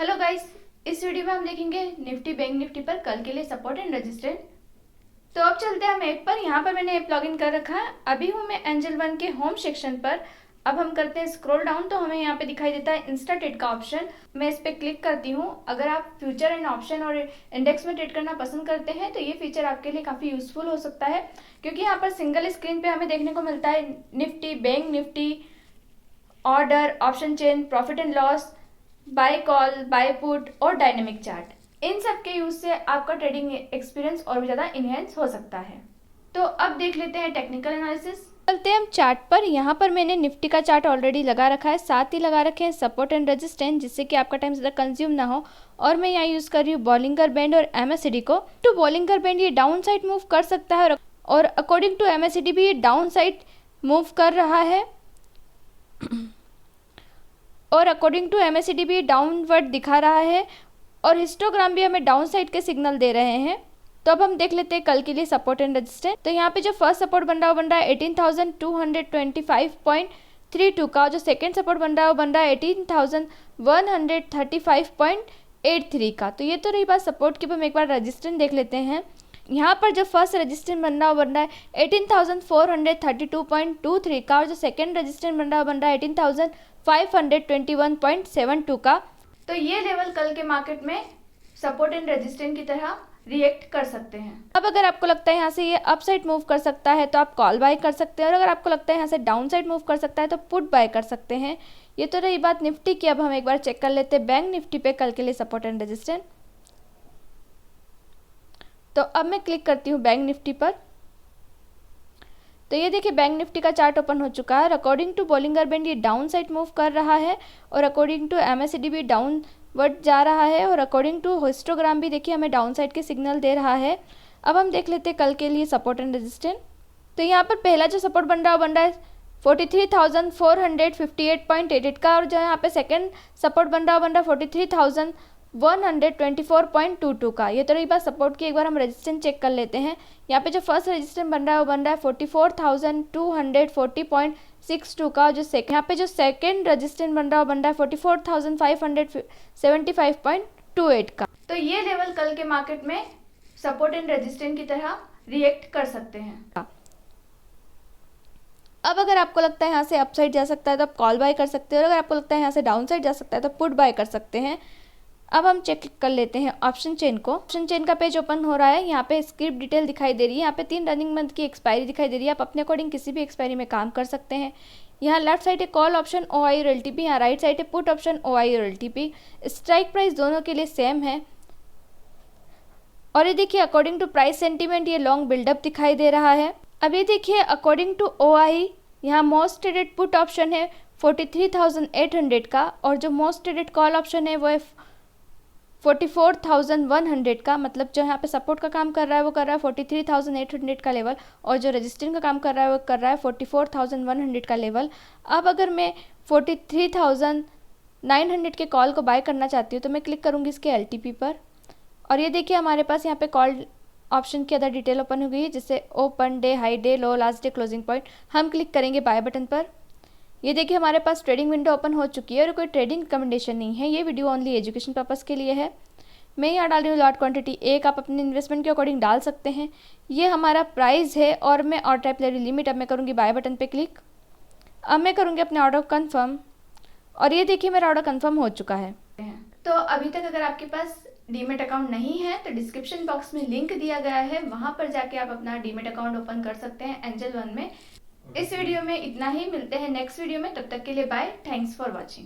Hello guys, इस video में हम देखेंगे निफ्टी बैंक निफ्टी पर कल के लिए सपोर्ट एंड रेजिस्टेंस। तो अब चलते हैं हम ऐप पर। यहाँ पर मैंने ऐप लॉगिन कर रखा है। अभी हूँ मैं एंजल वन के होम सेक्शन पर। अब हम करते हैं स्क्रॉल डाउन तो हमें यहाँ पे दिखाई देता है इंस्टा ट्रेड का ऑप्शन। मैं इस पर क्लिक करती हूँ। अगर आप फ्यूचर एंड ऑप्शन और इंडेक्स में ट्रेड करना पसंद करते हैं तो ये फीचर आपके लिए काफ़ी यूजफुल हो सकता है, क्योंकि यहाँ पर सिंगल स्क्रीन पे हमें देखने को मिलता है Nifty, bank Nifty, order, option chain, profit and loss, buy call, buy put और डायनेमिक चार्ट। इन सब के यूज से आपका ट्रेडिंग एक्सपीरियंस और भी ज्यादा इनहेंस हो सकता है। तो अब देख लेते हैं टेक्निकल एनालिसिस। चलते हैं हम चार्ट पर। यहाँ पर मैंने निफ्टी का चार्ट ऑलरेडी लगा रखा है, साथ ही लगा रखे हैं सपोर्ट एंड रेजिस्टेंस, जिससे कि आपका टाइम ज़्यादा कंज्यूम ना हो। और मैं यहाँ यूज़ कर रही हूँ बॉलिंगर बैंड और MACD को। तो बॉलिंगर बैंड ये डाउन साइड मूव कर सकता है और अकॉर्डिंग टू MACD भी ये डाउन साइड मूव कर रहा है और अकॉर्डिंग टू MACD भी डाउनवर्ड दिखा रहा है और हिस्टोग्राम भी हमें डाउन साइड के सिग्नल दे रहे हैं। तो अब हम देख लेते हैं कल के लिए सपोर्ट एंड रेजिस्टेंस। तो यहाँ पे जो फर्स्ट सपोर्ट बन रहा है वो बन रहा है 18,225.32 का, और जो सेकंड सपोर्ट बन रहा है वो बन रहा है 18,135.83 का। तो ये तो रही बात सपोर्ट की। हम एक बार रेजिस्टेंस देख लेते हैं। यहाँ पर जो फर्स्ट रेजिस्टेंस बन रहा है वो बन रहा है 18,432.23 का, और जो सेकंड रेजिस्टेंस बन रहा है वो बन रहा है 18,521.72 का। तो ये लेवल कल के मार्केट में सपोर्ट एंड रेजिस्टेंस की तरह रिएक्ट कर सकते हैं। अब अगर आपको लगता है यहाँ से ये अप साइड मूव कर सकता है तो आप कॉल बाय कर सकते हैं, और अगर आपको लगता है यहाँ से डाउन साइड मूव कर सकता है तो पुट बाय कर सकते हैं। ये तो रही बात निफ्टी की। अब हम एक बार चेक कर लेते हैं बैंक निफ्टी पे कल के लिए सपोर्ट एंड रेजिस्टेंस। तो अब मैं क्लिक करती हूँ बैंक निफ्टी पर। तो ये देखिए बैंक निफ्टी का चार्ट ओपन हो चुका है। अकॉर्डिंग टू बॉलिंगर बैंड ये डाउन साइड मूव कर रहा है और अकॉर्डिंग टू MACD भी डाउनवर्ड जा रहा है, और अकॉर्डिंग टू हिस्टोग्राम भी देखिए हमें डाउन साइड के सिग्नल दे रहा है। अब हम देख लेते हैं कल के लिए सपोर्ट एंड रेजिस्टेंस। तो यहाँ पर पहला जो सपोर्ट बन रहा है वो बन रहा है 43,458.88 का, और जो यहाँ पे सेकेंड सपोर्ट बन रहा है वो बन रहा है 43,124.22 का। ये तो रही बात सपोर्ट की। एक बार हम रेजिस्टेंस चेक कर लेते हैं। यहाँ पे जो फर्स्ट रेजिस्टेंस बन रहा है वो बन रहा है 44,240.62 का, जो यहाँ पे जो सेकंड रेजिस्टेंस बन रहा है वो बन रहा है 44,575.28 का। तो ये लेवल कल के मार्केट में सपोर्ट एंड रेजिस्टेंस की तरह रिएक्ट कर सकते हैं। अब अगर आपको लगता है यहाँ से अपसाइड जा सकता है तो आप कॉल बाय कर सकते हैं, और अगर आपको लगता है यहाँ से डाउन साइड जा सकता है तो पुट बाय कर सकते हैं। अब हम चेक कर लेते हैं ऑप्शन चेन को। ऑप्शन चेन का पेज ओपन हो रहा है। यहाँ पे स्क्रिप्ट डिटेल दिखाई दे रही है। यहाँ पे 3 रनिंग मंथ की एक्सपायरी दिखाई दे रही है। आप अपने अकॉर्डिंग किसी भी एक्सपायरी में काम कर सकते हैं। यहाँ लेफ्ट साइड है कॉल ऑप्शन OI और LTP, यहाँ राइट साइड है पुट ऑप्शन OI और LTP। स्ट्राइक प्राइस दोनों के लिए सेम है। और ये देखिए अकॉर्डिंग टू प्राइस सेंटीमेंट ये लॉन्ग बिल्डअप दिखाई दे रहा है। अब ये देखिए अकॉर्डिंग टू OI यहाँ मोस्ट ट्रेडेड पुट ऑप्शन है 43,800 का, और जो मोस्ट ट्रेडेड कॉल ऑप्शन है वो है 44,100 का। मतलब जो यहाँ पे सपोर्ट का काम कर रहा है वो कर रहा है 43,800 का लेवल, और जो रजिस्टेंस का काम कर रहा है वो कर रहा है 44,100 का लेवल। अब अगर मैं 43,900 के कॉल को बाय करना चाहती हूँ तो मैं क्लिक करूँगी इसके LTP पर, और ये देखिए हमारे पास यहाँ पे कॉल ऑप्शन की अदर डिटेल ओपन हो गई है, जिससे ओपन डे, हाई डे, लो, लास्ट डे, क्लोजिंग पॉइंट। हम क्लिक करेंगे बाय बटन पर। ये देखिए हमारे पास ट्रेडिंग विंडो ओपन हो चुकी है, और कोई ट्रेडिंग रिकमेंडेशन नहीं है। ये वीडियो ओनली एजुकेशन पर्पस के लिए है। मैं यहाँ डाल रही हूँ लॉट क्वांटिटी 1। आप अपने इन्वेस्टमेंट के अकॉर्डिंग डाल सकते हैं। ये हमारा प्राइस है, और मैं ऑर्डर टाइप ले रही लिमिट। अब मैं करूँगी बाय बटन पे क्लिक। अब मैं करूँगी अपने ऑर्डर कन्फर्म, और ये देखिए मेरा ऑर्डर कन्फर्म हो चुका है। तो अभी तक अगर आपके पास डीमेट अकाउंट नहीं है तो डिस्क्रिप्शन बॉक्स में लिंक दिया गया है, वहां पर जाके आप अपना डीमेट अकाउंट ओपन कर सकते हैं एंजल वन में। इस वीडियो में इतना ही। मिलते हैं नेक्स्ट वीडियो में, तब तक के लिए बाय। Thanks for watching.